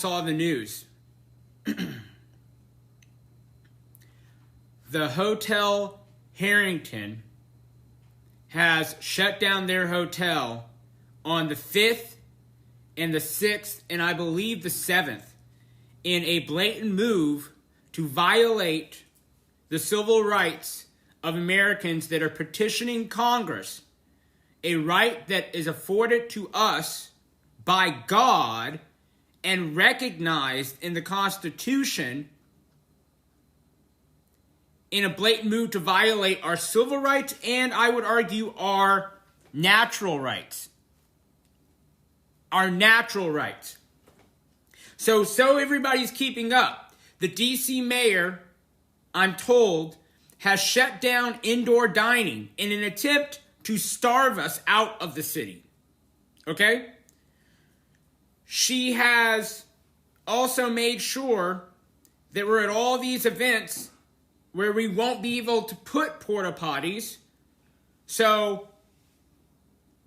saw the news. The Hotel Harrington has shut down their hotel on the 5th and the 6th and I believe the 7th in a blatant move to violate the civil rights of Americans that are petitioning Congress, a right that is afforded to us by God and recognized in the Constitution, in a blatant move to violate our civil rights and, I would argue, our natural rights. Our natural rights. So everybody's keeping up. The D.C. mayor, I'm told, has shut down indoor dining in an attempt to starve us out of the city. Okay? She has also made sure that we're at all these events where we won't be able to put porta potties, so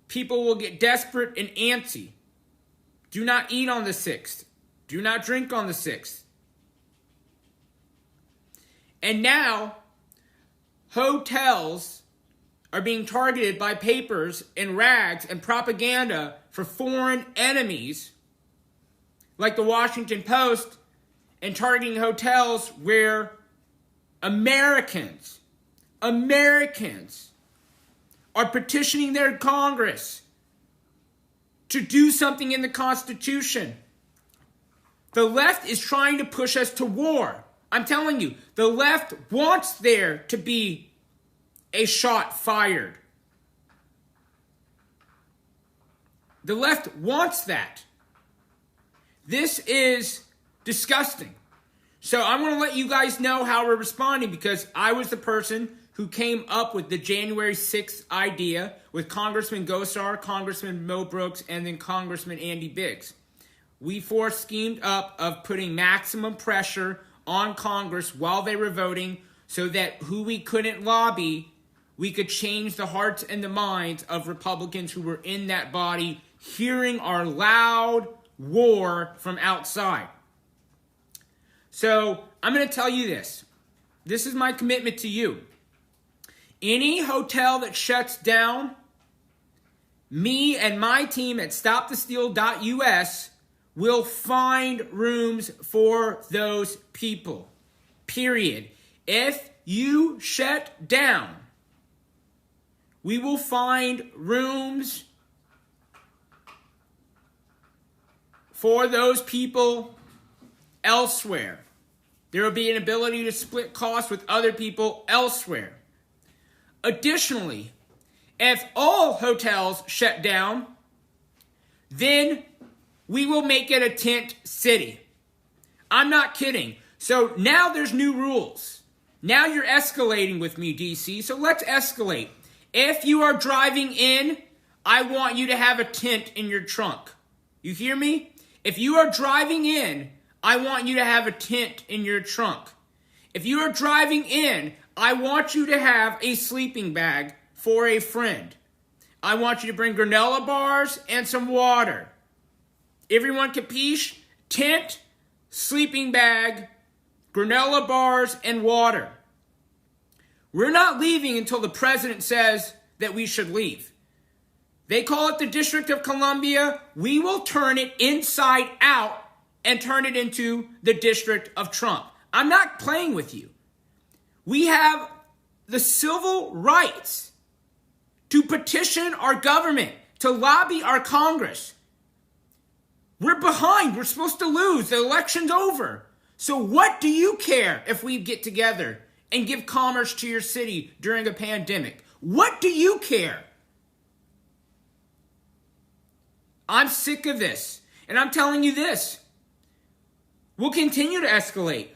people will get desperate and antsy. Do not eat on the 6th. Do not drink on the 6th. And now, hotels are being targeted by papers and rags and propaganda for foreign enemies, like the Washington Post, and targeting hotels where Americans are petitioning their Congress to do something in the Constitution. The left is trying to push us to war. I'm telling you, the left wants there to be a shot fired. The left wants that. This is disgusting. So I want to let you guys know how we're responding, because I was the person who came up with the January 6th idea with Congressman Gosar, Congressman Mo Brooks, and then Congressman Andy Biggs. We four schemed up of putting maximum pressure on Congress while they were voting so that who we couldn't lobby, we could change the hearts and the minds of Republicans who were in that body hearing our loud war from outside. So I'm going to tell you this. This is my commitment to you. Any hotel that shuts down, me and my team at StopTheSteal.us will find rooms for those people. Period. If you shut down, we will find rooms for those people elsewhere. There will be an ability to split costs with other people elsewhere. Additionally, if all hotels shut down, then we will make it a tent city. I'm not kidding. So now there's new rules. Now you're escalating with me, DC, so let's escalate. If you are driving in, I want you to have a tent in your trunk. You hear me? If you are driving in, I want you to have a tent in your trunk. If you are driving in, I want you to have a sleeping bag for a friend. I want you to bring granola bars and some water. Everyone capiche? Tent, sleeping bag, granola bars, and water. We're not leaving until the president says that we should leave. They call it the District of Columbia. We will turn it inside out and turn it into the District of Trump. I'm not playing with you. We have the civil rights to petition our government, to lobby our Congress. We're behind. We're supposed to lose. The election's over. So what do you care if we get together and give commerce to your city during a pandemic? What do you care? I'm sick of this. And I'm telling you this. We'll continue to escalate.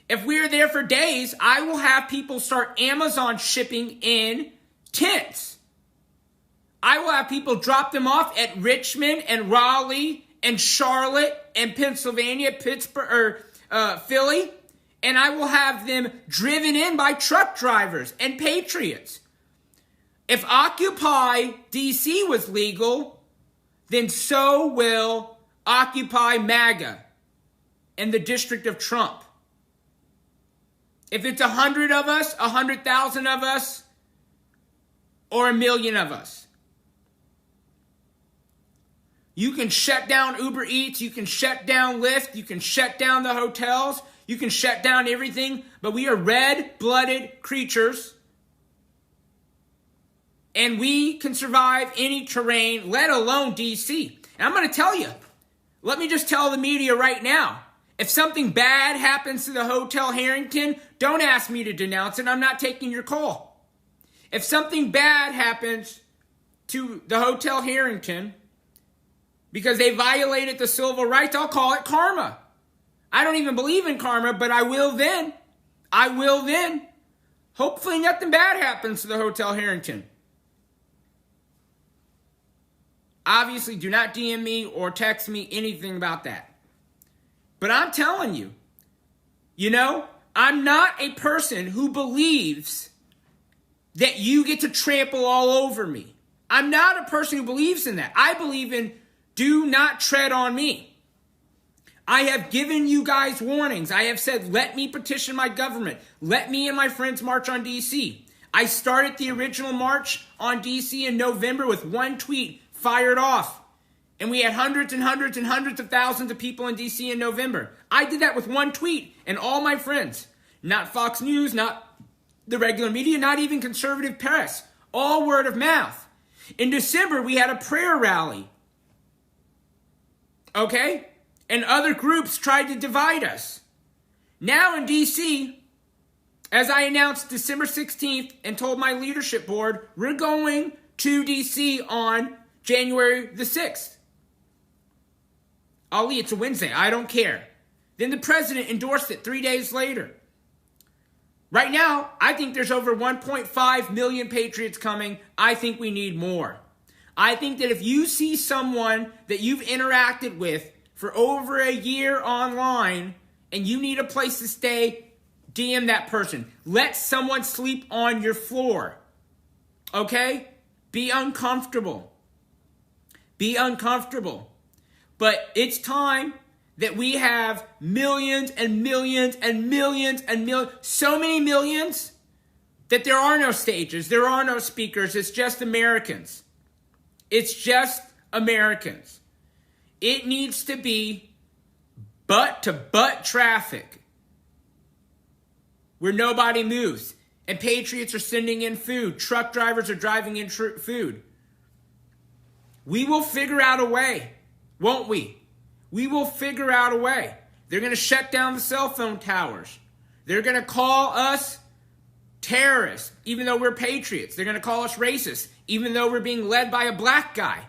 If we're there for days, I will have people start Amazon shipping in tents. I will have people drop them off at Richmond and Raleigh and Charlotte and Pennsylvania, Pittsburgh, Philly. And I will have them driven in by truck drivers and patriots. If Occupy DC was legal, then so will Occupy MAGA. in the district of Trump. If it's 100 of us, 100,000 of us, or 1 million of us. You can shut down Uber Eats, you can shut down Lyft, you can shut down the hotels, you can shut down everything, but we are red-blooded creatures, and we can survive any terrain, let alone D.C. And I'm going to tell you, let me just tell the media right now, if something bad happens to the Hotel Harrington, don't ask me to denounce it, I'm not taking your call. If something bad happens to the Hotel Harrington, because they violated the civil rights, I'll call it karma. I don't even believe in karma, but I will then. I will then. Hopefully nothing bad happens to the Hotel Harrington. Obviously, do not DM me or text me anything about that. But I'm telling you, I'm not a person who believes that you get to trample all over me. I'm not a person who believes in that. I believe in do not tread on me. I have given you guys warnings. I have said, let me petition my government. Let me and my friends march on D.C. I started the original march on D.C. in November with one tweet fired off. And we had hundreds and hundreds and hundreds of thousands of people in D.C. in November. I did that with one tweet and all my friends. Not Fox News, not the regular media, not even conservative press. All word of mouth. In December, we had a prayer rally. Okay? And other groups tried to divide us. Now in D.C., as I announced December 16th and told my leadership board, we're going to D.C. on January the 6th. Ali, it's a Wednesday. I don't care. Then the president endorsed it 3 days later. Right now, I think there's over 1.5 million patriots coming. I think we need more. I think that if you see someone that you've interacted with for over a year online and you need a place to stay, DM that person. Let someone sleep on your floor. Okay? Be uncomfortable. Be uncomfortable. But it's time that we have millions and millions and millions and millions, so many millions that there are no stages, there are no speakers, it's just Americans. It's just Americans. It needs to be butt-to-butt traffic where nobody moves. And patriots are sending in food. Truck drivers are driving in food. We will figure out a way, won't we? We will figure out a way. They're going to shut down the cell phone towers. They're going to call us terrorists, even though we're patriots. They're going to call us racist, even though we're being led by a black guy.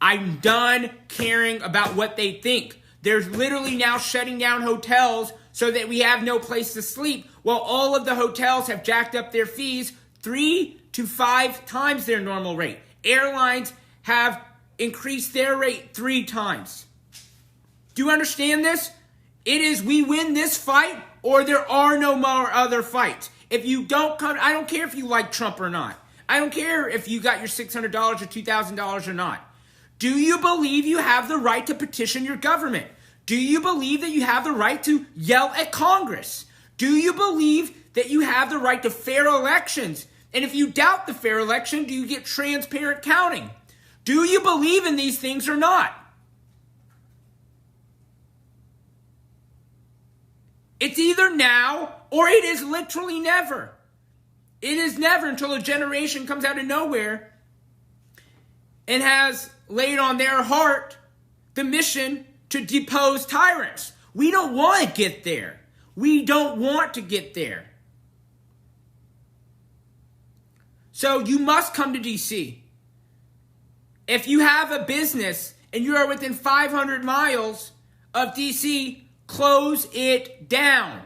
I'm done caring about what they think. They're literally now shutting down hotels so that we have no place to sleep, while all of the hotels have jacked up their fees 3 to 5 times their normal rate. Airlines have increased their rate 3 times. Do you understand this? It is we win this fight or there are no more other fights. If you don't come, I don't care if you like Trump or not. I don't care if you got your $600 or $2,000 or not. Do you believe you have the right to petition your government? Do you believe that you have the right to yell at Congress? Do you believe that you have the right to fair elections? And if you doubt the fair election, do you get transparent counting? Do you believe in these things or not? It's either now or it is literally never. It is never until a generation comes out of nowhere and has laid on their heart the mission to depose tyrants. We don't want to get there. We don't want to get there. So you must come to D.C. If you have a business and you are within 500 miles of D.C., close it down.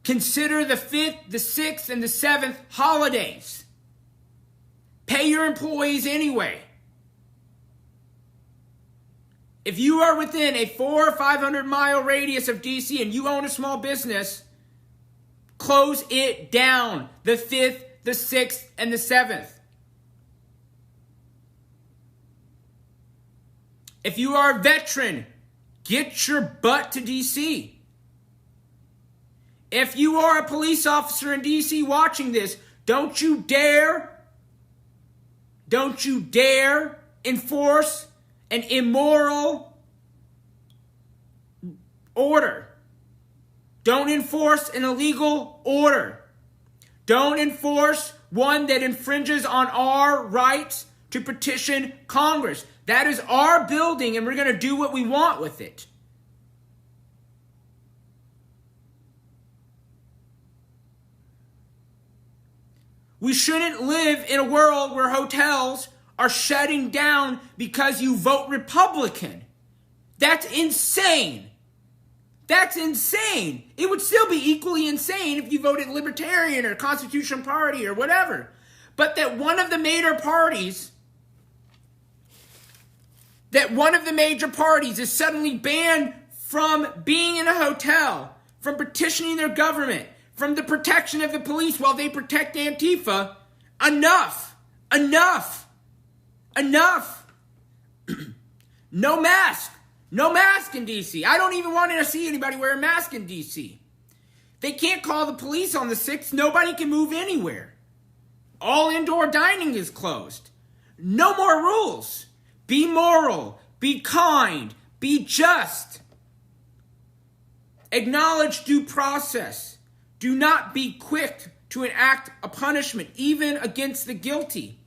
Consider the 5th, the 6th, and the 7th holidays. Pay your employees anyway. If you are within a 400 or 500 mile radius of D.C. and you own a small business, close it down. The 5th, the 6th, and the 7th. If you are a veteran, Get your butt to D.C. If you are a police officer in D.C. watching this, don't you dare enforce an immoral order. Don't enforce an illegal order. Don't enforce one that infringes on our rights to petition Congress. That is our building, and we're going to do what we want with it. We shouldn't live in a world where hotels are shutting down because you vote Republican. That's insane. That's insane. It would still be equally insane if you voted Libertarian or Constitution Party or whatever. But that one of the major parties is suddenly banned from being in a hotel, from petitioning their government, from the protection of the police while they protect Antifa. Enough. Enough. Enough. No mask. No mask in D.C. I don't even want to see anybody wear a mask in D.C. They can't call the police on the 6th. Nobody can move anywhere. All indoor dining is closed. No more rules. Be moral. Be kind. Be just. Acknowledge due process. Do not be quick to enact a punishment, even against the guilty.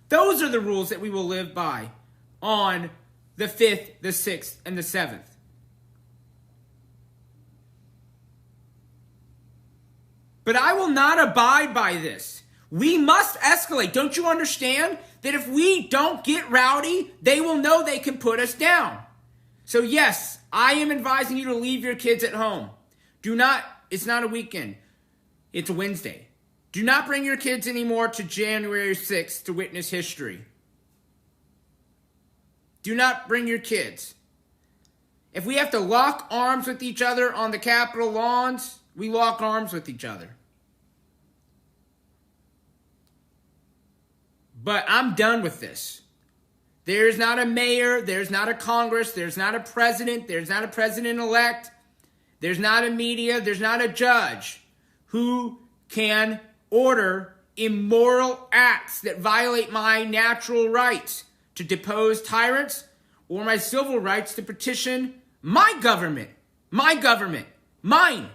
Those are the rules that we will live by on the 5th, the 6th, and the 7th. But I will not abide by this. We must escalate. Don't you understand that if we don't get rowdy, they will know they can put us down? So yes, I am advising you to leave your kids at home. It's not a weekend. It's a Wednesday. Do not bring your kids anymore to January 6th to witness history. Do not bring your kids. If we have to lock arms with each other on the Capitol lawns, we lock arms with each other. But I'm done with this. There's not a mayor, there's not a Congress, there's not a president, there's not a president-elect, there's not a media, there's not a judge who can order immoral acts that violate my natural rights to depose tyrants or my civil rights to petition my government, mine.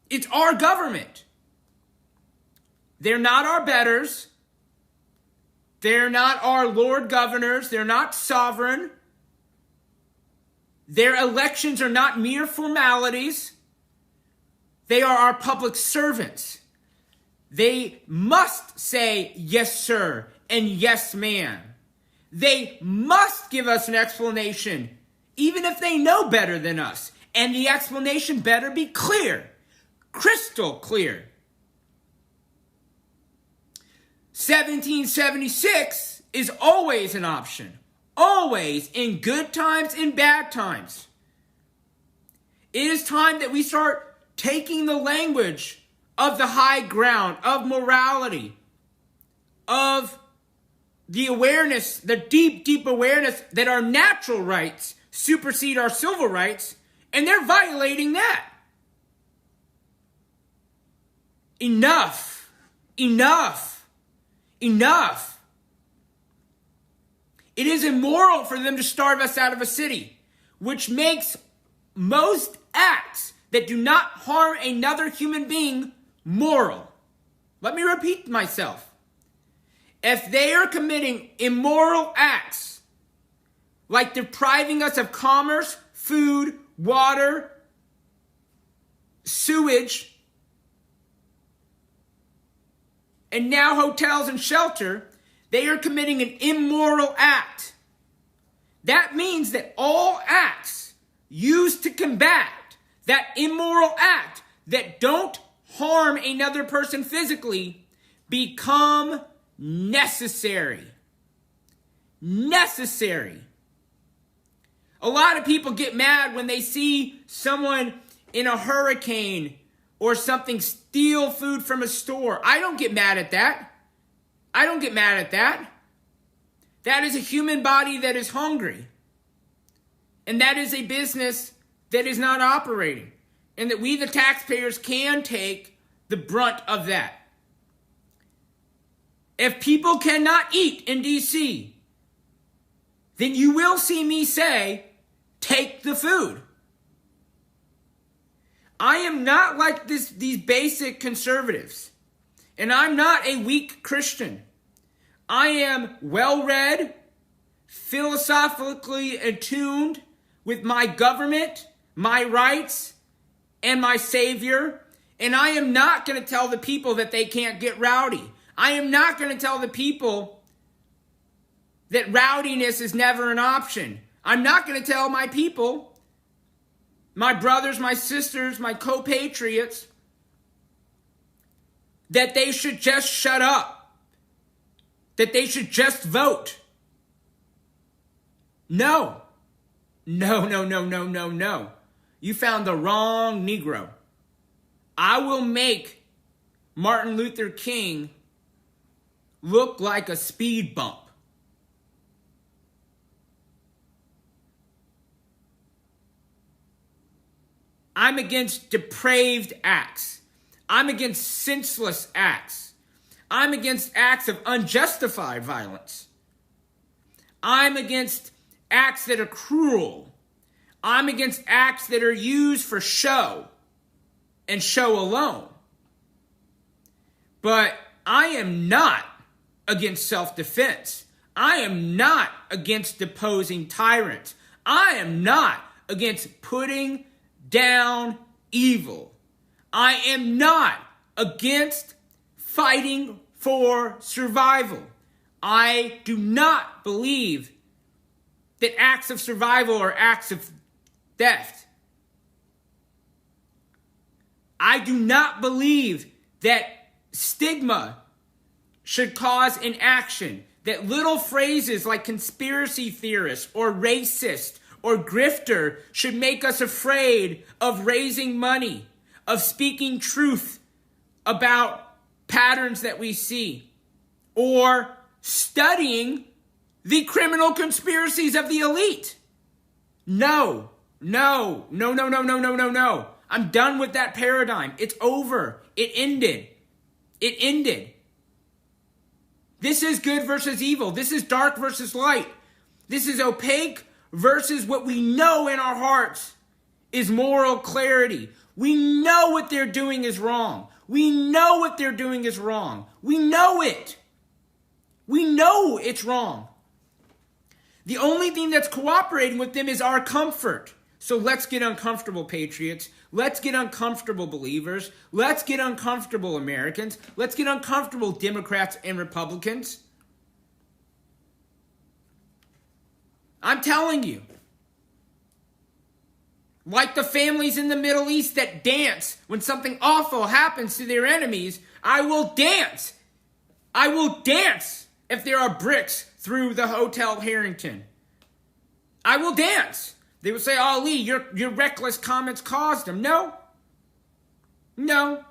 It's our government. They're not our betters. They're not our Lord governors. They're not sovereign. Their elections are not mere formalities. They are our public servants. They must say yes, sir, and yes, ma'am. They must give us an explanation, even if they know better than us. And the explanation better be clear, crystal clear. 1776 is always an option. Always, in good times and bad times. It is time that we start taking the language of the high ground, of morality, of the awareness, the deep, deep awareness that our natural rights supersede our civil rights, and they're violating that. Enough. Enough. Enough. It is immoral for them to starve us out of a city, which makes most acts that do not harm another human being moral. Let me repeat myself. If they are committing immoral acts, like depriving us of commerce, food, water, sewage, and now hotels and shelter, they are committing an immoral act. That means that all acts used to combat that immoral act that don't harm another person physically become necessary. Necessary. A lot of people get mad when they see someone in a hurricane or something steal food from a store. I don't get mad at that. I don't get mad at that. That is a human body that is hungry. And that is a business that is not operating. And that we, the taxpayers, can take the brunt of that. If people cannot eat in D.C., then you will see me say, take the food. I am not like these basic conservatives. And I'm not a weak Christian. I am well-read, philosophically attuned with my government, my rights, and my Savior. And I am not going to tell the people that they can't get rowdy. I am not going to tell the people that rowdiness is never an option. I'm not going to tell my people, my brothers, my sisters, my co-patriots, that they should just shut up, that they should just vote. No. No. You found the wrong Negro. I will make Martin Luther King look like a speed bump. I'm against depraved acts. I'm against senseless acts. I'm against acts of unjustified violence. I'm against acts that are cruel. I'm against acts that are used for show and show alone. But I am not against self-defense. I am not against deposing tyrants. I am not against putting down evil. I am not against fighting for survival. I do not believe that acts of survival are acts of theft. I do not believe that stigma should cause inaction, that little phrases like conspiracy theorist or racist or grifter should make us afraid of raising money, of speaking truth about patterns that we see, or studying the criminal conspiracies of the elite. No. I'm done with that paradigm. It's over. It ended. This is good versus evil. This is dark versus light. This is opaque versus what we know in our hearts is moral clarity. We know what they're doing is wrong. We know what they're doing is wrong. We know it. We know it's wrong. The only thing that's cooperating with them is our comfort. So let's get uncomfortable, patriots. Let's get uncomfortable, believers. Let's get uncomfortable, Americans. Let's get uncomfortable, Democrats and Republicans. I'm telling you. Like the families in the Middle East that dance when something awful happens to their enemies, I will dance. I will dance if there are bricks through the Hotel Harrington. I will dance. They would say, "Oh, Lee, your reckless comments caused them." No.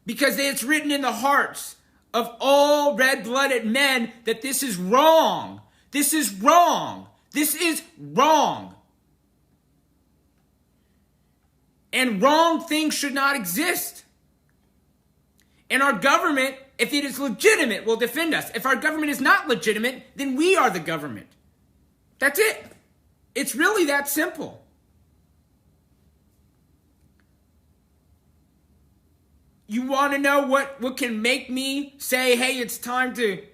Because it's written in the hearts of all red-blooded men that this is wrong. This is wrong. This is wrong. And wrong things should not exist. And our government, if it is legitimate, will defend us. If our government is not legitimate, then we are the government. That's it. It's really that simple. You want to know what can make me say, hey, it's time to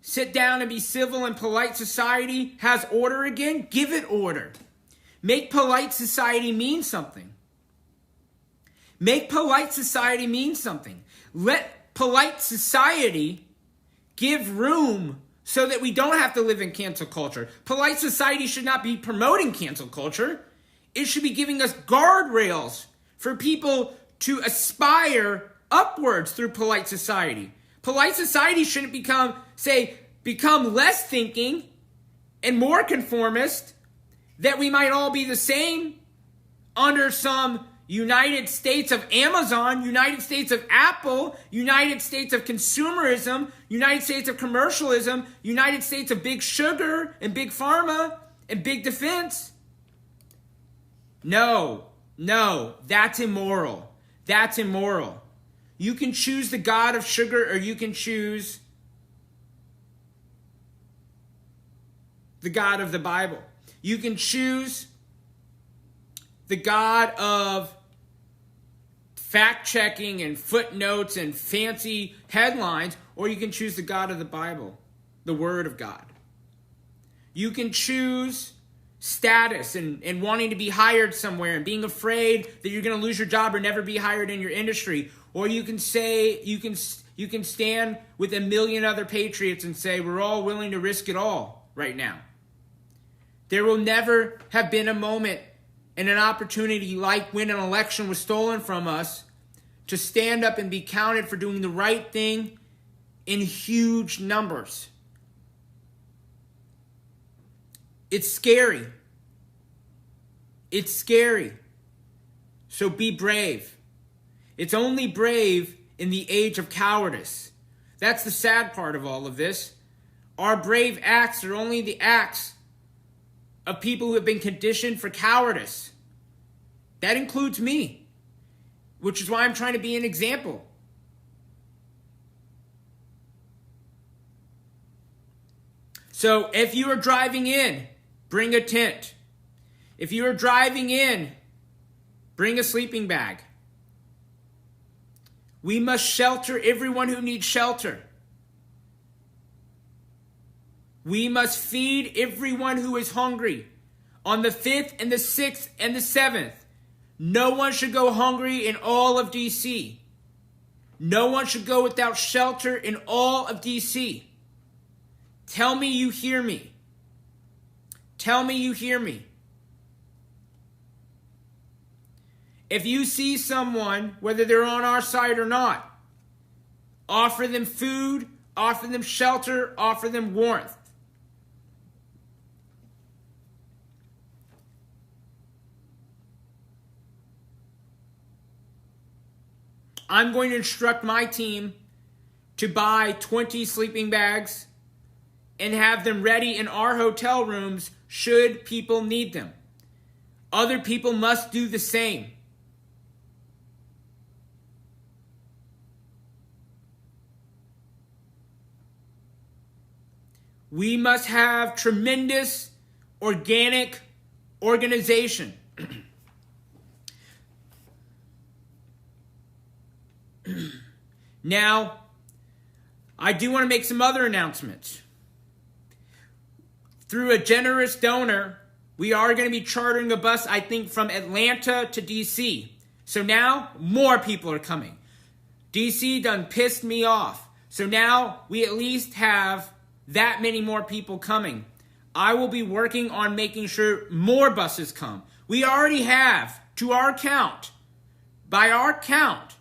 sit down and be civil and polite society has order again? Give it order. Make polite society mean something. Make polite society mean something. Let polite society give room so that we don't have to live in cancel culture. Polite society should not be promoting cancel culture. It should be giving us guardrails for people to aspire upwards through polite society. Polite society shouldn't become less thinking and more conformist, that we might all be the same under some United States of Amazon, United States of Apple, United States of consumerism, United States of commercialism, United States of big sugar and big pharma, and big defense. No, that's immoral. That's immoral. You can choose the God of sugar, or you can choose the God of the Bible. You can choose the God of fact-checking and footnotes and fancy headlines, or you can choose the God of the Bible, the Word of God. You can choose status and wanting to be hired somewhere and being afraid that you're going to lose your job or never be hired in your industry. Or you can say, you can stand with a million other patriots and say, we're all willing to risk it all right now. There will never have been a moment and an opportunity like when an election was stolen from us to stand up and be counted for doing the right thing in huge numbers. It's scary. It's scary. So be brave. It's only brave in the age of cowardice. That's the sad part of all of this. Our brave acts are only the acts of people who have been conditioned for cowardice. That includes me, which is why I'm trying to be an example. So if you are driving in, bring a tent. If you are driving in, bring a sleeping bag. We must shelter everyone who needs shelter. We must feed everyone who is hungry. On the 5th and the 6th and the 7th, no one should go hungry in all of D.C. No one should go without shelter in all of D.C. Tell me you hear me. Tell me you hear me. If you see someone, whether they're on our side or not, offer them food, offer them shelter, offer them warmth. I'm going to instruct my team to buy 20 sleeping bags and have them ready in our hotel rooms should people need them. Other people must do the same. We must have tremendous organic organization. Now, I do want to make some other announcements. Through a generous donor, we are going to be chartering a bus, I think, from Atlanta to D.C. So now, more people are coming. D.C. done pissed me off. So now, we at least have that many more people coming. I will be working on making sure more buses come. We already have, to our count, by our count,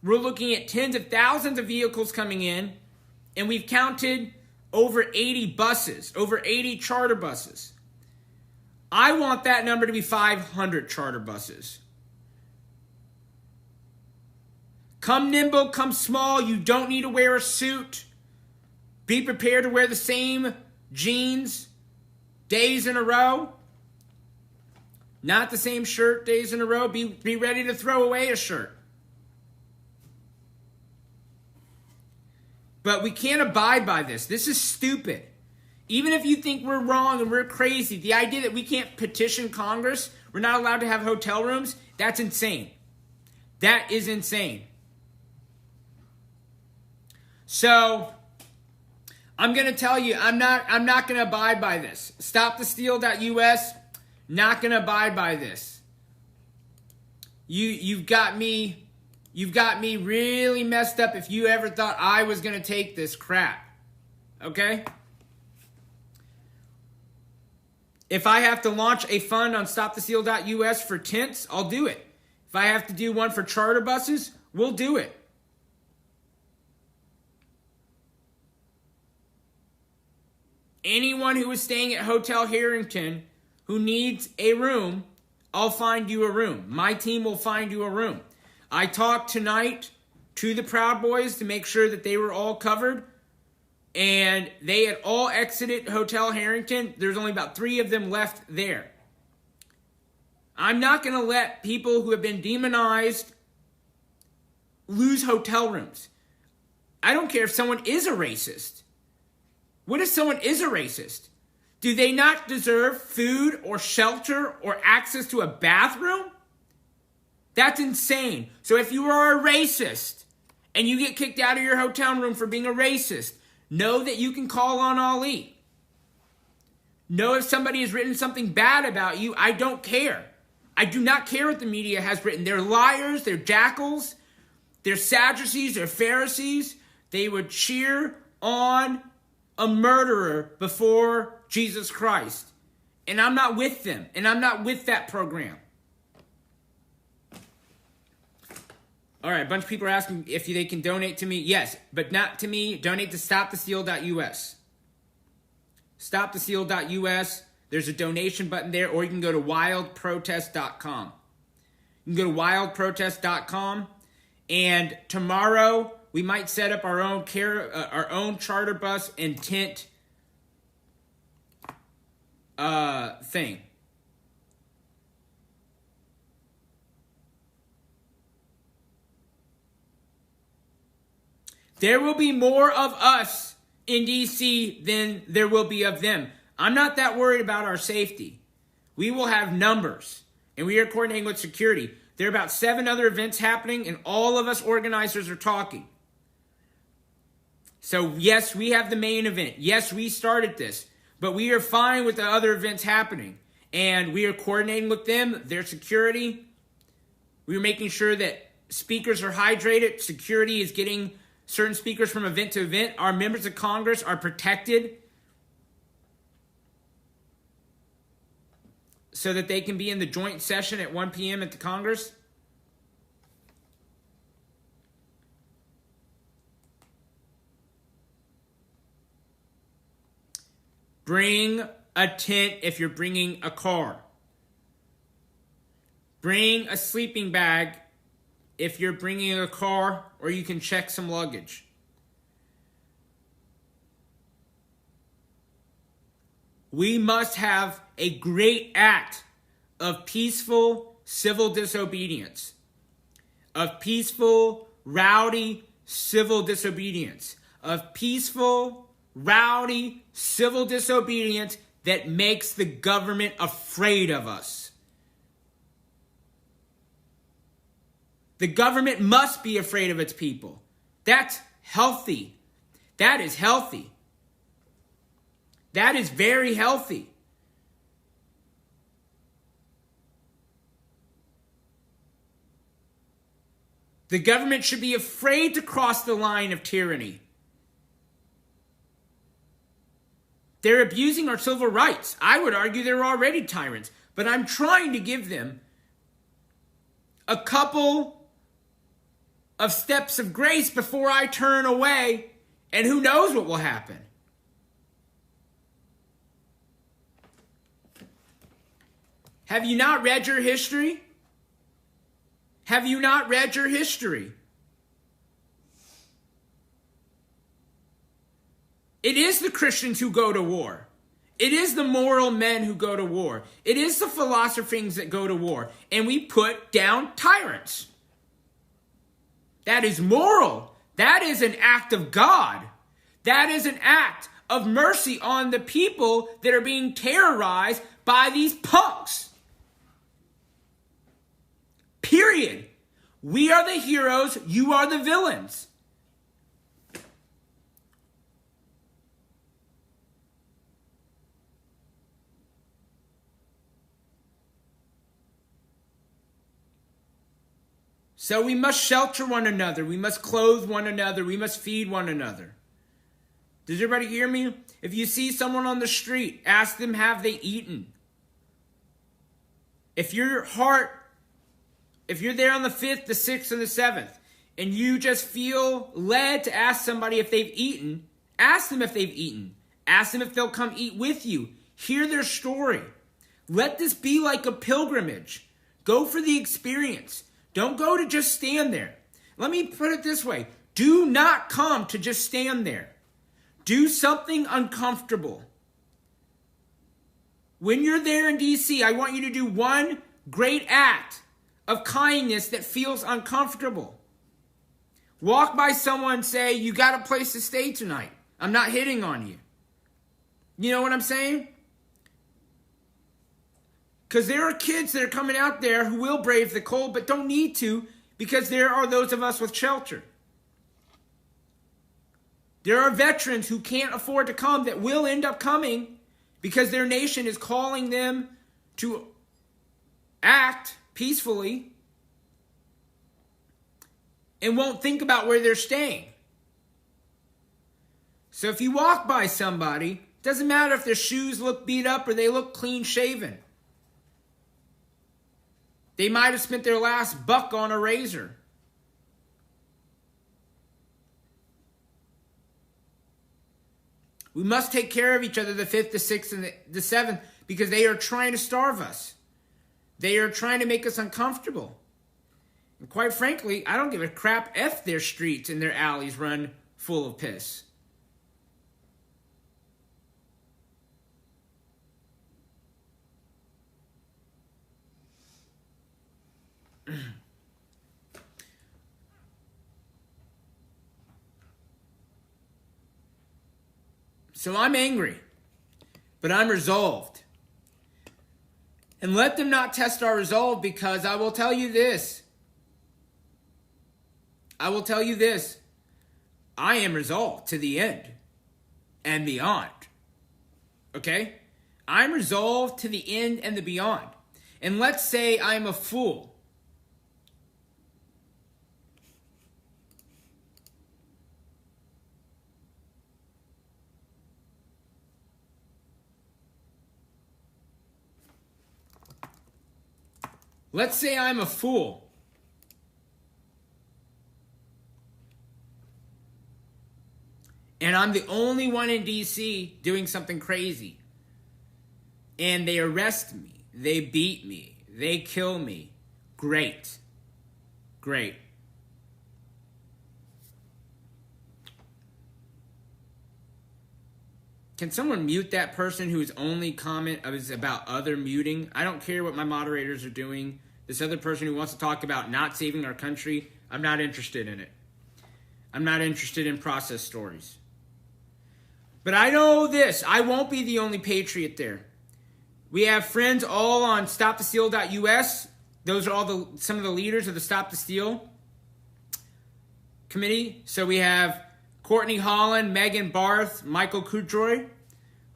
we're looking at tens of thousands of vehicles coming in, and we've counted over 80 buses, over 80 charter buses. I want that number to be 500 charter buses. Come nimble, come small. You don't need to wear a suit. Be prepared to wear the same jeans days in a row. Not the same shirt days in a row. Be ready to throw away a shirt. But we can't abide by this. This is stupid. Even if you think we're wrong and we're crazy, the idea that we can't petition Congress, we're not allowed to have hotel rooms, that's insane. That is insane. So, I'm going to tell you, I'm not going to abide by this. StopTheSteal.us, not going to abide by this. You've got me really messed up if you ever thought I was going to take this crap. Okay? If I have to launch a fund on StopTheSteal.us for tents, I'll do it. If I have to do one for charter buses, we'll do it. Anyone who is staying at Hotel Harrington who needs a room, I'll find you a room. My team will find you a room. I talked tonight to the Proud Boys to make sure that they were all covered. and they had all exited Hotel Harrington. There's only about 3 of them left there. I'm not going to let people who have been demonized lose hotel rooms. I don't care if someone is a racist. What if someone is a racist? Do they not deserve food or shelter or access to a bathroom? That's insane. So if you are a racist and you get kicked out of your hotel room for being a racist, know that you can call on Ali. Know if somebody has written something bad about you, I don't care. I do not care what the media has written. They're liars, they're jackals, they're Sadducees, they're Pharisees. They would cheer on a murderer before Jesus Christ. And I'm not with them. And I'm not with that program. All right, a bunch of people are asking if they can donate to me. Yes, but not to me. Donate to stopthesteal.us. Stopthesteal.us. There's a donation button there, or you can go to wildprotest.com. You can go to wildprotest.com, and tomorrow we might set up our own charter bus and tent thing. There will be more of us in DC than there will be of them. I'm not that worried about our safety. We will have numbers, and we are coordinating with security. There are about 7 other events happening, and all of us organizers are talking. So, yes, we have the main event. Yes, we started this, but we are fine with the other events happening, and we are coordinating with them, their security. We are making sure that speakers are hydrated. Security is getting certain speakers from event to event. Our members of Congress are protected so that they can be in the joint session at 1 p.m. at the Congress. Bring a tent if you're bringing a car. Bring a sleeping bag if you're bringing a car, or you can check some luggage. We must have a great act of peaceful civil disobedience. Of peaceful, rowdy civil disobedience. Of peaceful, rowdy civil disobedience that makes the government afraid of us. The government must be afraid of its people. That's healthy. That is healthy. That is very healthy. The government should be afraid to cross the line of tyranny. They're abusing our civil rights. I would argue they're already tyrants, but I'm trying to give them a couple of steps of grace before I turn away, and who knows what will happen. Have you not read your history? Have you not read your history? It is the Christians who go to war. It is the moral men who go to war. It is the philosophers that go to war. And we put down tyrants. That is moral. That is an act of God. That is an act of mercy on the people that are being terrorized by these punks. Period. We are the heroes. You are the villains. So we must shelter one another. We must clothe one another. We must feed one another. Does everybody hear me? If you see someone on the street, ask them, have they eaten? If you're there on the 5th, the 6th, and the 7th, and you just feel led to ask somebody if they've eaten, ask them if they've eaten. Ask them if they'll come eat with you. Hear their story. Let this be like a pilgrimage. Go for the experience. Don't go to just stand there. Let me put it this way. Do not come to just stand there. Do something uncomfortable. When you're there in DC, I want you to do one great act of kindness that feels uncomfortable. Walk by someone and say, you got a place to stay tonight. I'm not hitting on you. You know what I'm saying? Because there are kids that are coming out there who will brave the cold but don't need to, because there are those of us with shelter. There are veterans who can't afford to come that will end up coming because their nation is calling them to act peacefully and won't think about where they're staying. So if you walk by somebody, it doesn't matter if their shoes look beat up or they look clean shaven. They might have spent their last buck on a razor. We must take care of each other, the 5th, the 6th, and the 7th, because they are trying to starve us. They are trying to make us uncomfortable. And quite frankly, I don't give a crap if their streets and their alleys run full of piss. So I'm angry, but I'm resolved. And let them not test our resolve, because I will tell you this. I am resolved to the end and beyond. Okay? I'm resolved to the end and the beyond. And let's say I'm a fool. Let's say I'm a fool. And I'm the only one in DC doing something crazy. And they arrest me. They beat me. They kill me. Great. Great. Can someone mute that person whose only comment is about other muting? I don't care what my moderators are doing. This other person who wants to talk about not saving our country, I'm not interested in it. I'm not interested in process stories. But I know this, I won't be the only patriot there. We have friends all on stopthesteal.us. Those are all some of the leaders of the Stop the Steal committee. So we have Courtney Holland, Megan Barth, Michael Kudroy.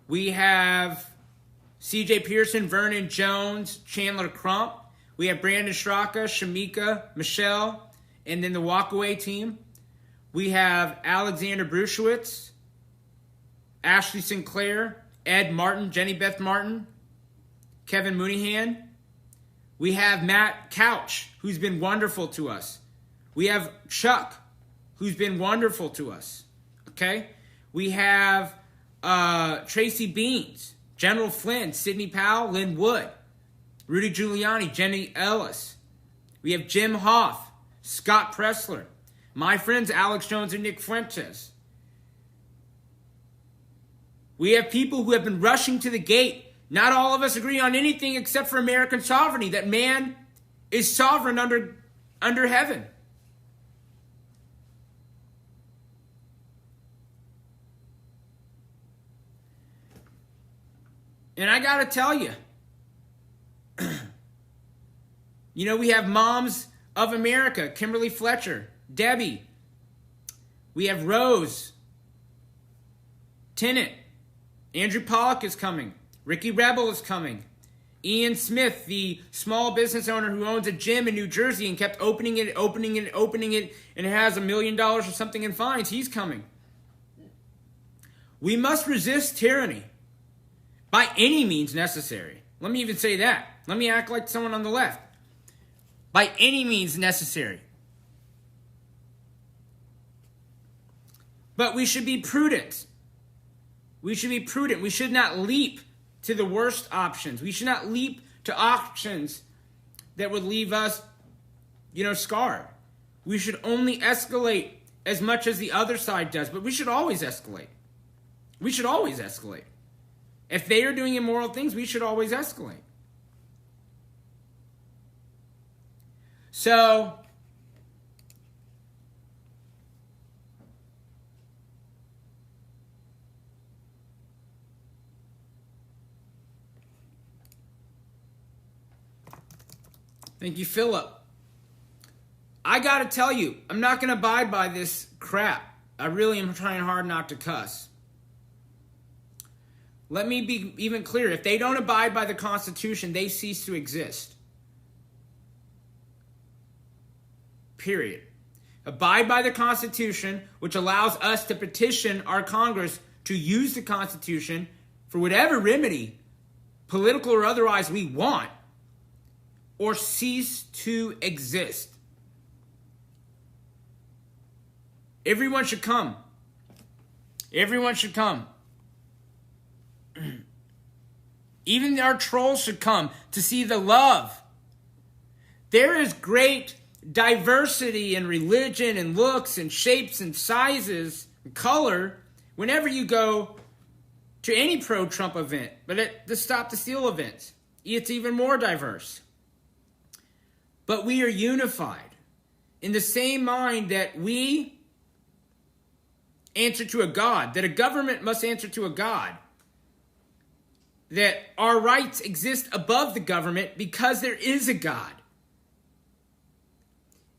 We have CJ Pearson, Vernon Jones, Chandler Crump. We have Brandon Straka, Shamika, Michelle, and then the walkaway team. We have Alexander Brushewitz, Ashley Sinclair, Ed Martin, Jenny Beth Martin, Kevin Mooneyhan. We have Matt Couch, who's been wonderful to us. We have Chuck, who's been wonderful to us. Okay? We have Tracy Beans, General Flynn, Sidney Powell, Lynn Wood, Rudy Giuliani, Jenny Ellis. We have Jim Hoff, Scott Pressler, my friends Alex Jones and Nick Fuentes. We have people who have been rushing to the gate. Not all of us agree on anything except for American sovereignty, that man is sovereign under heaven. And I got to tell you, we have Moms of America, Kimberly Fletcher, Debbie. We have Rose, Tennant, Andrew Pollock is coming, Ricky Rebel is coming, Ian Smith, the small business owner who owns a gym in New Jersey and kept opening it, and it has $1 million or something in fines, he's coming. We must resist tyranny by any means necessary. Let me even say that. Let me act like someone on the left. By any means necessary. But we should be prudent. We should be prudent. We should not leap to the worst options. We should not leap to options that would leave us, scarred. We should only escalate as much as the other side does, but we should always escalate. We should always escalate. If they are doing immoral things, we should always escalate. So, thank you, Philip. I gotta tell you, I'm not gonna abide by this crap. I really am trying hard not to cuss. Let me be even clear. If they don't abide by the Constitution, they cease to exist. Period. Abide by the Constitution, which allows us to petition our Congress to use the Constitution for whatever remedy, political or otherwise, we want, or cease to exist. Everyone should come. Everyone should come. Even our trolls should come to see the love. There is great diversity in religion and looks and shapes and sizes and color whenever you go to any pro-Trump event. But at the Stop the Steal event, it's even more diverse. But we are unified in the same mind that we answer to a God, that a government must answer to a God, that our rights exist above the government because there is a God.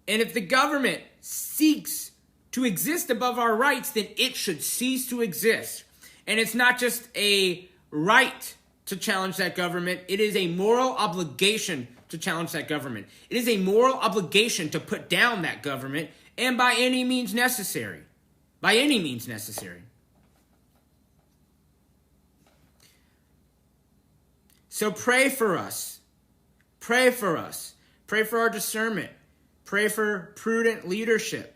And if the government seeks to exist above our rights, then it should cease to exist. And it's not just a right to challenge that government, it is a moral obligation to challenge that government. It is a moral obligation to put down that government, and by any means necessary. By any means necessary. So pray for us. Pray for us. Pray for our discernment. Pray for prudent leadership.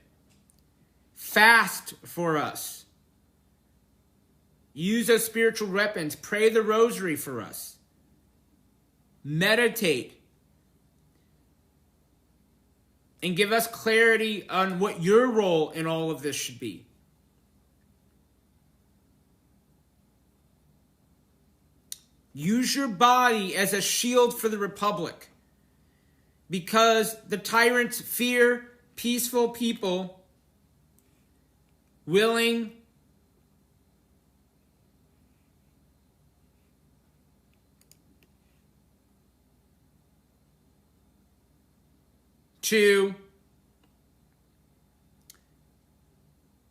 Fast for us. Use those spiritual weapons. Pray the rosary for us. Meditate. And give us clarity on what your role in all of this should be. Use your body as a shield for the Republic. Because the tyrants fear peaceful people willing to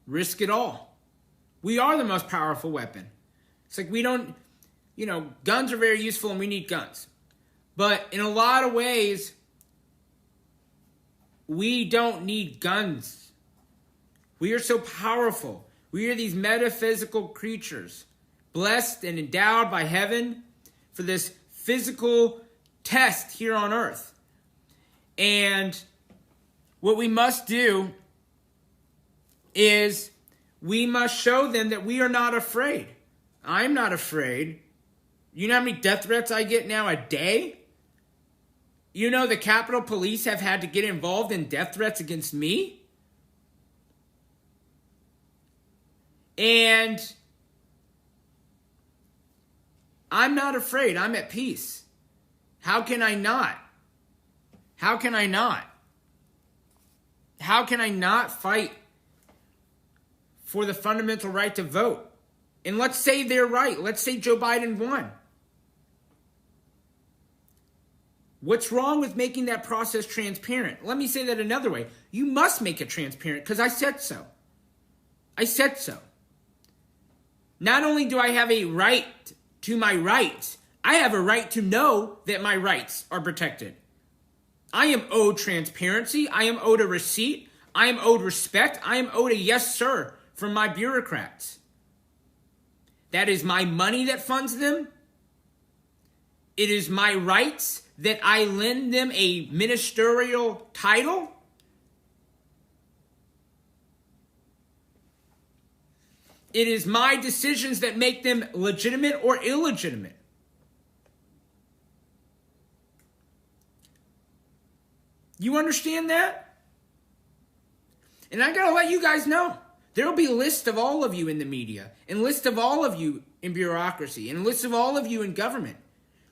risk it all. We are the most powerful weapon. It's like we don't, guns are very useful and we need guns. But in a lot of ways, we don't need guns. We are so powerful. We are these metaphysical creatures, blessed and endowed by heaven for this physical test here on earth. And what we must do is we must show them that we are not afraid. I'm not afraid. You know how many death threats I get now a day? You know the Capitol Police have had to get involved in death threats against me? And I'm not afraid. I'm at peace. How can I not? How can I not? How can I not fight for the fundamental right to vote? And let's say they're right. Let's say Joe Biden won. What's wrong with making that process transparent? Let me say that another way. You must make it transparent because I said so. I said so. Not only do I have a right to my rights, I have a right to know that my rights are protected. I am owed transparency. I am owed a receipt. I am owed respect. I am owed a yes, sir, from my bureaucrats. That is my money that funds them. It is my rights that I lend them a ministerial title. It is my decisions that make them legitimate or illegitimate. You understand that? And I gotta let you guys know, There will be a list of all of you in the media, and a list of all of you in bureaucracy, and a list of all of you in government.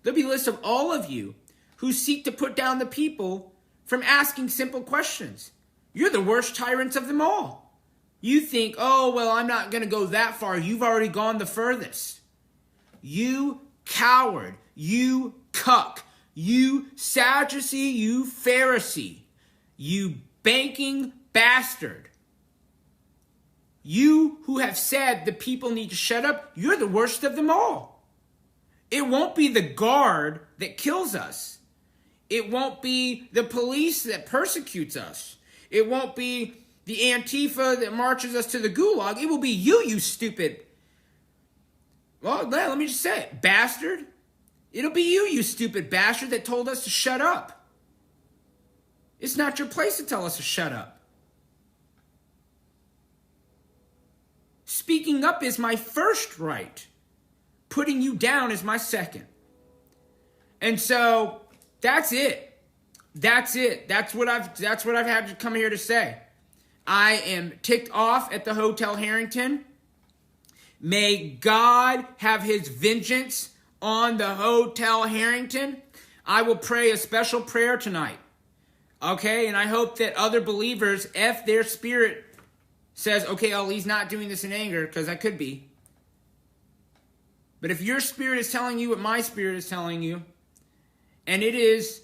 There'll be a list of all of you who seek to put down the people from asking simple questions. You're the worst tyrants of them all. You think, oh, well, I'm not going to go that far. You've already gone the furthest. You coward. You cuck. You Sadducee. You Pharisee. You banking bastard. You who have said the people need to shut up, you're the worst of them all. It won't be the guard that kills us. It won't be the police that persecutes us. It won't be the Antifa that marches us to the gulag. It will be you, you stupid. Well, let me just say it. Bastard. It'll be you, you stupid bastard, that told us to shut up. It's not your place to tell us to shut up. Speaking up is my first right. Putting you down is my second. And so that's it. That's it. That's what I've had to come here to say. I am ticked off at the Hotel Harrington. May God have his vengeance on the Hotel Harrington. I will pray a special prayer tonight. Okay? And I hope that other believers, if their spirit says, okay, Ali's not doing this in anger, because I could be. But if your spirit is telling you what my spirit is telling you, and it is,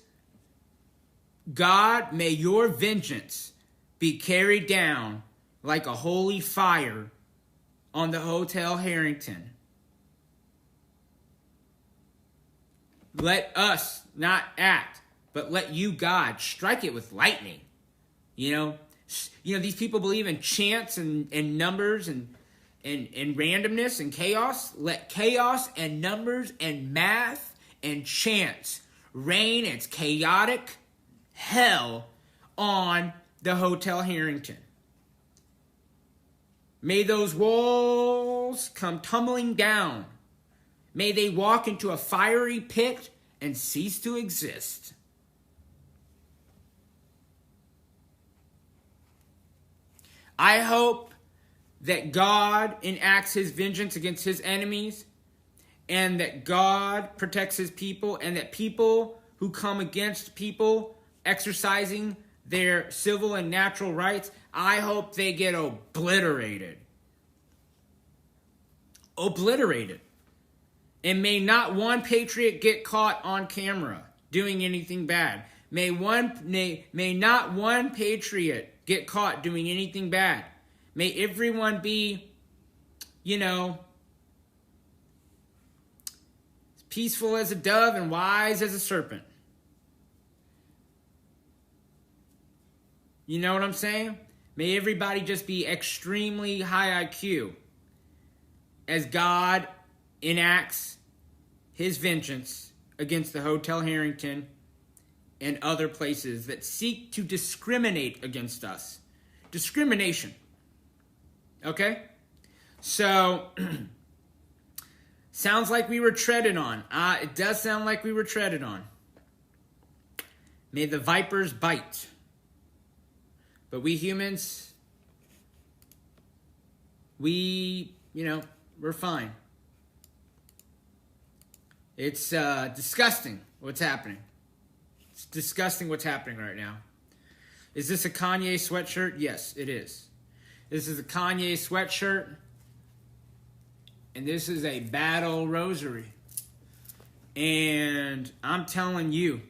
God, may your vengeance be carried down like a holy fire on the Hotel Harrington. Let us not act, but let you, God, strike it with lightning. You know, these people believe in chance and numbers and randomness and chaos. Let chaos and numbers and math and chance reign its chaotic hell on the Hotel Harrington. May those walls come tumbling down. May they walk into a fiery pit and cease to exist. I hope that God enacts his vengeance against his enemies, and that God protects his people, and that people who come against people exercising their civil and natural rights, I hope they get obliterated. Obliterated. And may not one patriot get caught on camera doing anything bad. May not one patriot get caught doing anything bad. May everyone be, peaceful as a dove and wise as a serpent. You know what I'm saying? May everybody just be extremely high IQ as God enacts his vengeance against the Hotel Harrington and other places that seek to discriminate against us. Discrimination. Okay? So, sounds like we were treaded on. It does sound like we were treaded on. May the vipers bite. But we humans, we're fine. It's disgusting what's happening. It's disgusting what's happening right now. Is this a Kanye sweatshirt? Yes, it is. This is a Kanye sweatshirt. And this is a battle rosary. And I'm telling you,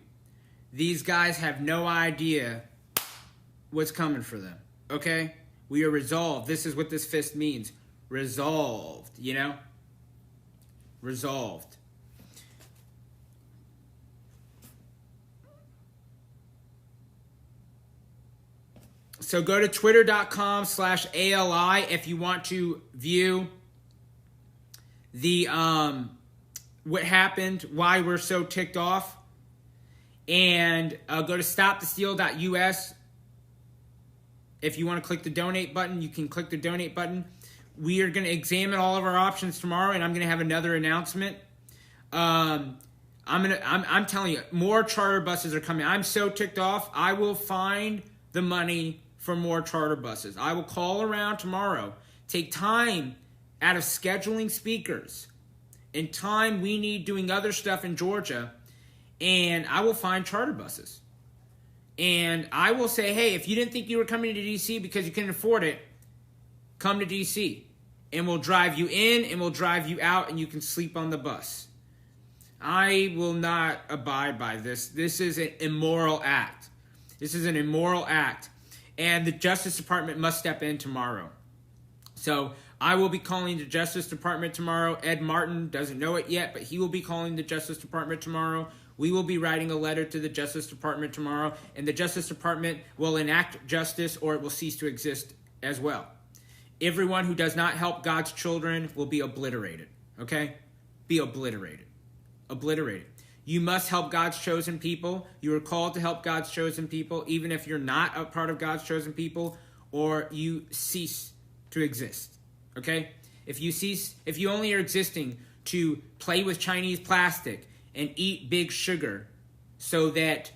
these guys have no idea what's coming for them. Okay? We are resolved. This is what this fist means. Resolved. Resolved. So go to twitter.com/ALI if you want to view the what happened, why we're so ticked off. And go to stopthesteal.us. If you want to click the donate button, you can click the donate button. We are going to examine all of our options tomorrow, and I'm going to have another announcement. I'm telling you, more charter buses are coming. I'm so ticked off. I will find the money for more charter buses. I will call around tomorrow, take time out of scheduling speakers and time we need doing other stuff in Georgia, and I will find charter buses. And I will say, hey, if you didn't think you were coming to D.C. because you couldn't afford it, come to D.C. and we'll drive you in and we'll drive you out and you can sleep on the bus. I will not abide by this. This is an immoral act. This is an immoral act. And the Justice Department must step in tomorrow. So I will be calling the Justice Department tomorrow. Ed Martin doesn't know it yet, but he will be calling the Justice Department tomorrow. We will be writing a letter to the Justice Department tomorrow, and the Justice Department will enact justice or it will cease to exist as well. Everyone who does not help God's children will be obliterated, okay? Be obliterated. Obliterated. You must help God's chosen people. You are called to help God's chosen people, even if you're not a part of God's chosen people, or you cease to exist, okay? If you only are existing to play with Chinese plastic and eat big sugar so that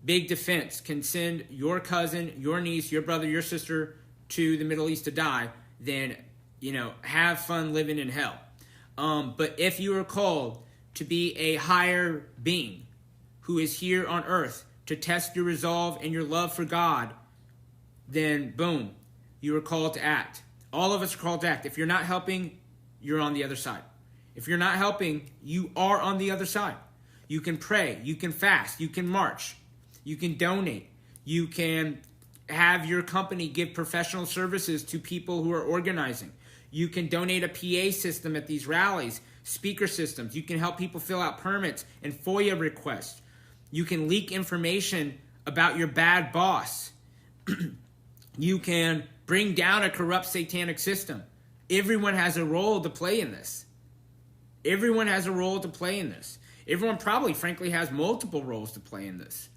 Big Defense can send your cousin, your niece, your brother, your sister to the Middle East to die, then, have fun living in hell. But if you are called to be a higher being who is here on earth to test your resolve and your love for God, then boom, you are called to act. All of us are called to act. If you're not helping, you're on the other side. If you're not helping, you are on the other side. You can pray, you can fast, you can march, you can donate, you can have your company give professional services to people who are organizing. You can donate a PA system at these rallies, speaker systems. You can help people fill out permits and FOIA requests. You can leak information about your bad boss. You can bring down a corrupt satanic system. Everyone has a role to play in this. Everyone has a role to play in this. Everyone probably, frankly, has multiple roles to play in this.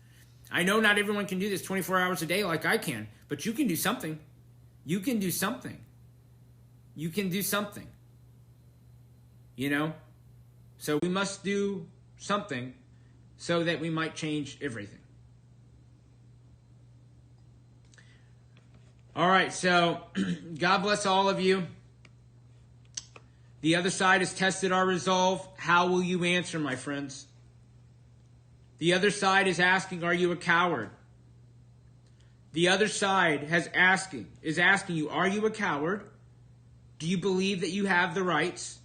I know not everyone can do this 24 hours a day like I can, but you can do something. You can do something. You can do something. So we must do something so that we might change everything. All right, so God bless all of you. The other side has tested our resolve. How will you answer, my friends? The other side is asking, are you a coward? The other side is asking you, are you a coward? Do you believe that you have the rights?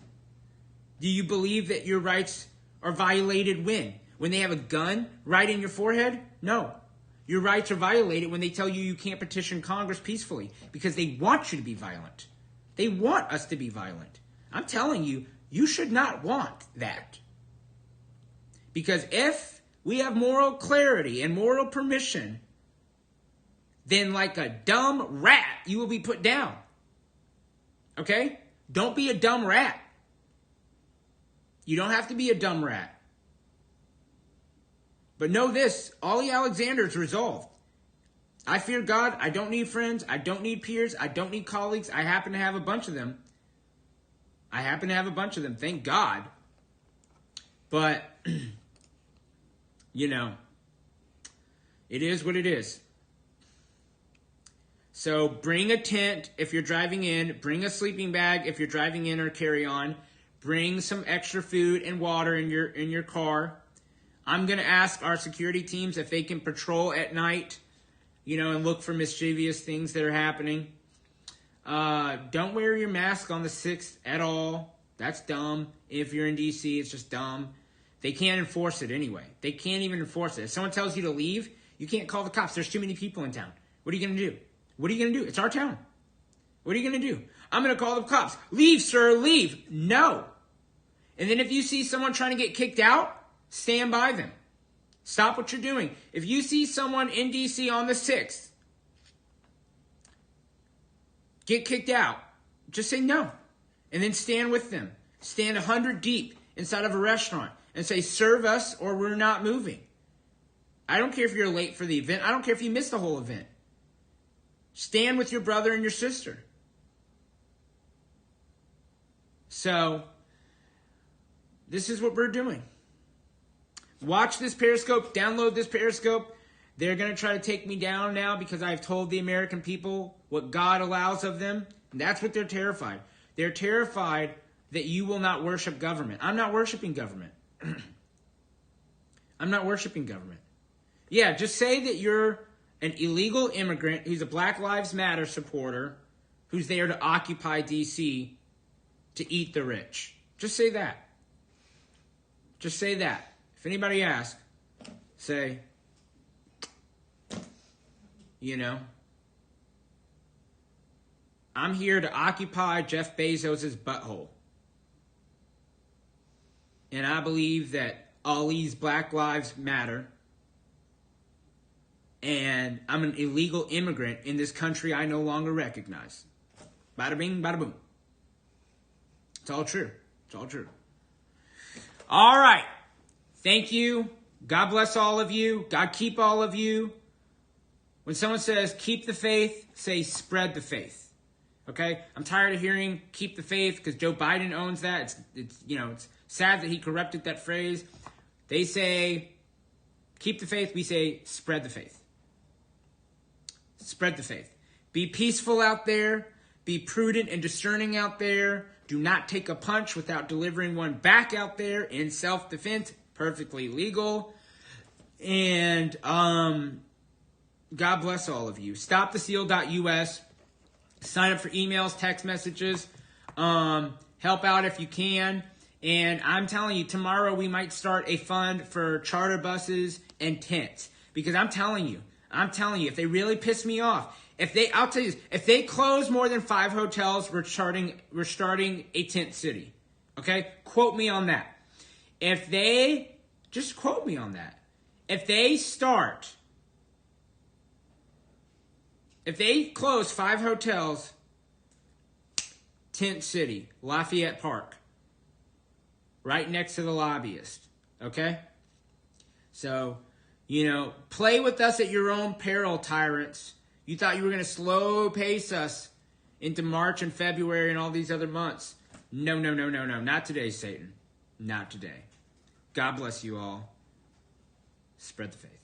Do you believe that your rights are violated when? When they have a gun right in your forehead? No. Your rights are violated when they tell you can't petition Congress peacefully because they want you to be violent. They want us to be violent. I'm telling you, you should not want that. Because if we have moral clarity and moral permission, then like a dumb rat, you will be put down. Okay? Don't be a dumb rat. You don't have to be a dumb rat. But know this, Ollie Alexander is resolved. I fear God. I don't need friends. I don't need peers. I don't need colleagues. I happen to have a bunch of them. Thank God. But, it is what it is. So bring a tent if you're driving in. Bring a sleeping bag if you're driving in or carry on. Bring some extra food and water in your car. I'm going to ask our security teams if they can patrol at night, and look for mischievous things that are happening. Don't wear your mask on the 6th at all. That's dumb. If you're in D.C., it's just dumb. They can't enforce it anyway. They can't even enforce it. If someone tells you to leave, you can't call the cops. There's too many people in town. What are you going to do? What are you going to do? It's our town. What are you going to do? I'm going to call the cops. Leave, sir, leave. No. And then if you see someone trying to get kicked out, stand by them. Stop what you're doing. If you see someone in D.C. on the 6th get kicked out, just say no. And then stand with them. Stand 100 deep inside of a restaurant and say, serve us or we're not moving. I don't care if you're late for the event. I don't care if you missed the whole event. Stand with your brother and your sister. So, this is what we're doing. Watch this Periscope. Download this Periscope. They're going to try to take me down now because I've told the American people what God allows of them. And that's what they're terrified. They're terrified that you will not worship government. I'm not worshiping government. I'm not worshiping government. Yeah, just say that you're an illegal immigrant who's a Black Lives Matter supporter who's there to occupy D.C. to eat the rich. Just say that. Just say that. If anybody asks, say, you know, I'm here to occupy Jeff Bezos' butthole. And I believe that Ali's Black Lives Matter. And I'm an illegal immigrant in this country I no longer recognize. Bada bing, bada boom. It's all true. It's all true. All right. Thank you. God bless all of you. God keep all of you. When someone says keep the faith, say spread the faith. Okay? I'm tired of hearing keep the faith because Joe Biden owns that. It's sad that he corrupted that phrase. They say keep the faith. We say spread the faith. Spread the faith. Be peaceful out there. Be prudent and discerning out there. Do not take a punch without delivering one back out there in self-defense. Perfectly legal. And God bless all of you. StopTheSteal.us. Sign up for emails, text messages. Help out if you can. And I'm telling you, tomorrow we might start a fund for charter buses and tents. Because I'm telling you, if they really piss me off, I'll tell you this, if they close more than 5 hotels, we're starting a tent city. Okay? Quote me on that. Just quote me on that. If they close 5 hotels, tent city, Lafayette Park, right next to the lobbyist. Okay? So, play with us at your own peril, tyrants. You thought you were going to slow pace us into March and February and all these other months. No. Not today, Satan. Not today. God bless you all. Spread the faith.